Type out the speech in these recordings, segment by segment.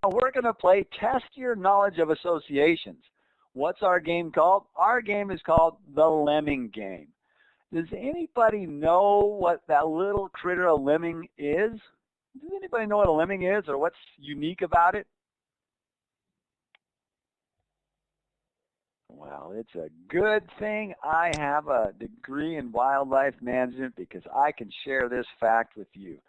we're going to play Test Your Knowledge of Associations. What's our game called? Our game is called the lemming game. Does anybody know what that little critter, a lemming, is? Does anybody know what a lemming is or what's unique about it? Well, it's a good thing I have a degree in wildlife management because I can share this fact with you.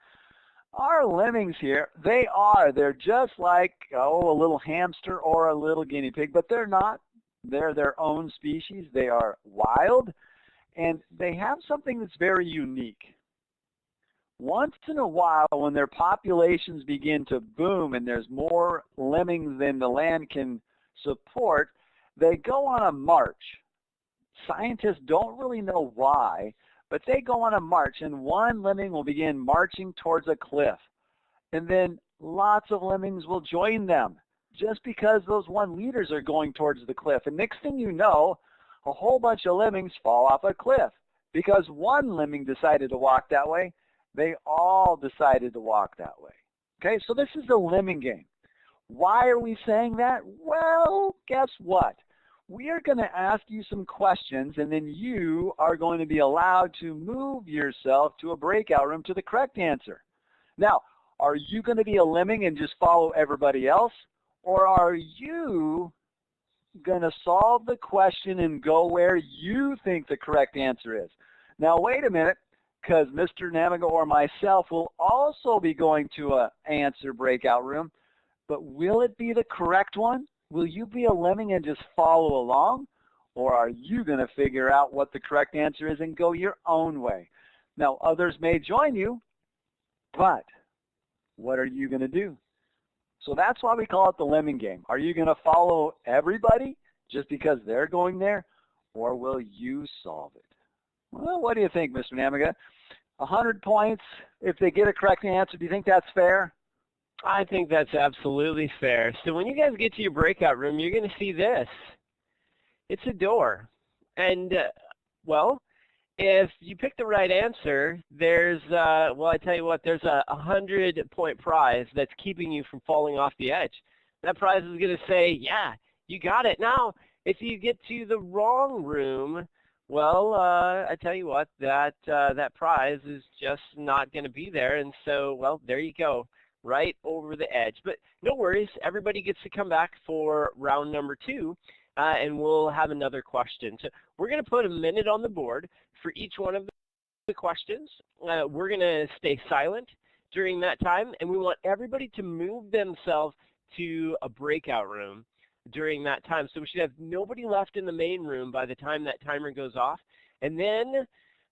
Our lemmings here, they're just like, a little hamster or a little guinea pig, but they're not. They're their own species. They are wild, and they have something that's very unique. Once in a while, when their populations begin to boom and there's more lemmings than the land can support, they go on a march. Scientists don't really know why, but they go on a march, and one lemming will begin marching towards a cliff. And then lots of lemmings will join them just because those one leaders are going towards the cliff. And next thing you know, a whole bunch of lemmings fall off a cliff because one lemming decided to walk that way. They all decided to walk that way. Okay, so this is the lemming game. Why are we saying that? Well, guess what? We are going to ask you some questions, and then you are going to be allowed to move yourself to a breakout room to the correct answer. Now, are you going to be a lemming and just follow everybody else, or are you going to solve the question and go where you think the correct answer is? Now, wait a minute, because Mr. Namiga or myself will also be going to an answer breakout room, but will it be the correct one? Will you be a lemming and just follow along? Or are you going to figure out what the correct answer is and go your own way? Now, others may join you, but what are you going to do? So that's why we call it the lemming game. Are you going to follow everybody just because they're going there? Or will you solve it? Well, what do you think, Mr. Namiga? 100 points if they get a correct answer. Do you think that's fair? I think that's absolutely fair. So when you guys get to your breakout room, you're going to see this. It's a door. And, well, if you pick the right answer, there's, well, I tell you what, there's a 100-point prize that's keeping you from falling off the edge. That prize is going to say, yeah, you got it. Now, if you get to the wrong room, well, I tell you what, that prize is just not going to be there. And so, well, there you go. Right over the edge. But no worries, everybody gets to come back for round number 2, and we'll have another question. So we're going to put a minute on the board for each one of the questions. We're going to stay silent during that time, and we want everybody to move themselves to a breakout room during that time. So we should have nobody left in the main room by the time that timer goes off. And then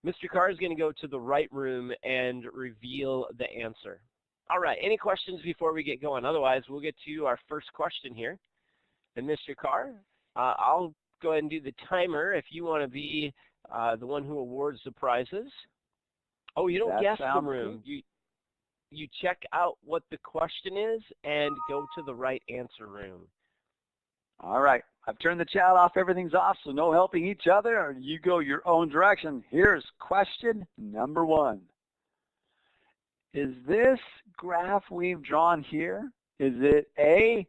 Mr. Carr is going to go to the right room and reveal the answer. All right, any questions before we get going? Otherwise, we'll get to our first question here. And Mr. Carr, I'll go ahead and do the timer if you want to be the one who awards the prizes. Oh, you don't guess the room. You check out what the question is and go to the right answer room. All right, I've turned the chat off. Everything's off, so no helping each other, or you go your own direction. Here's question number 1. Is this graph we've drawn here, is it A,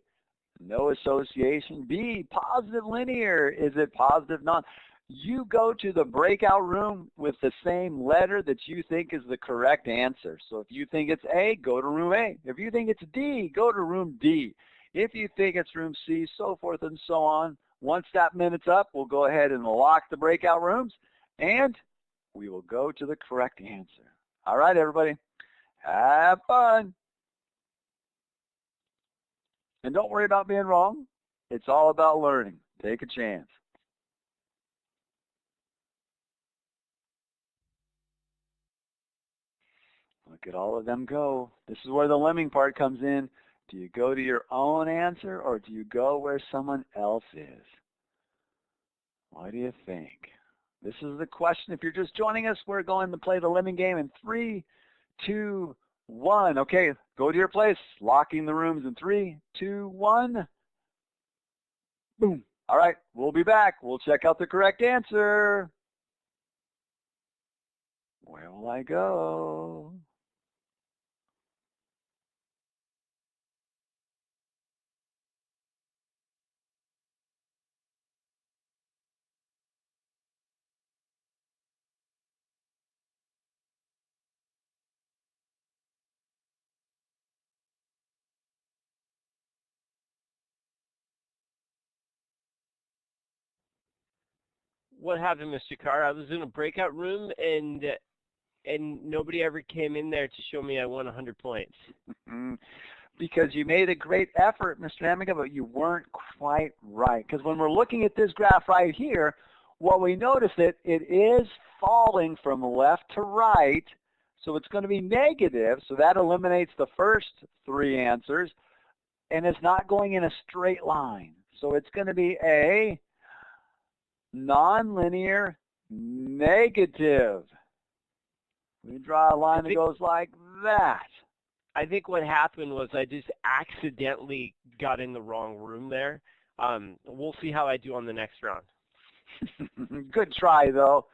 no association, B, positive linear, is it positive non? You go to the breakout room with the same letter that you think is the correct answer. So if you think it's A, go to room A. If you think it's D, go to room D. If you think it's room C, so forth and so on. Once that minute's up, we'll go ahead and lock the breakout rooms, and we will go to the correct answer. All right, everybody. Have fun. And don't worry about being wrong. It's all about learning. Take a chance. Look at all of them go. This is where the lemming part comes in. Do you go to your own answer or do you go where someone else is? What do you think? This is the question. If you're just joining us, we're going to play the lemming game in 3, 2, 1. Okay, go to your place. Locking the rooms in 3, 2, 1. Boom. All right, we'll be back. We'll check out the correct answer. Where will I go? what happened, Mr. Carr. I was in a breakout room, and nobody ever came in there to show me I won 100 points. Because you made a great effort, Mr. Hamiga, but you weren't quite right. Because when we're looking at this graph right here, what we notice that it is falling from left to right, so it's going to be negative, so that eliminates the first three answers, and it's not going in a straight line. So it's going to be a nonlinear negative. We draw a line that goes like that. I think what happened was I just accidentally got in the wrong room there. We'll see how I do on the next round. Good try, though.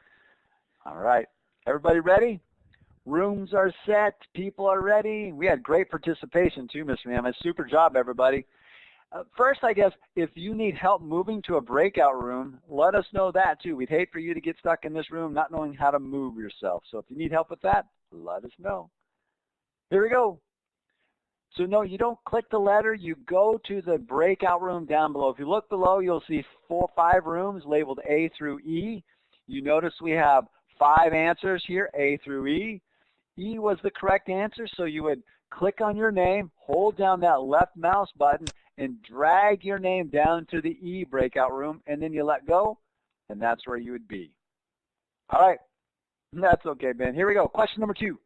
All right. Everybody ready? Rooms are set. People are ready. We had great participation, too, Mr. Mammoth. Super job, everybody. First, I guess, if you need help moving to a breakout room, let us know that, too. We'd hate for you to get stuck in this room not knowing how to move yourself. So if you need help with that, let us know. Here we go. So no, you don't click the letter. You go to the breakout room down below. If you look below, you'll see 4 or 5 rooms labeled A through E. You notice we have 5 answers here, A through E. E was the correct answer, so you would click on your name, hold down that left mouse button, and drag your name down to the E breakout room, and then you let go, and that's where you would be. All right. That's okay, Ben. Here we go. Question number 2.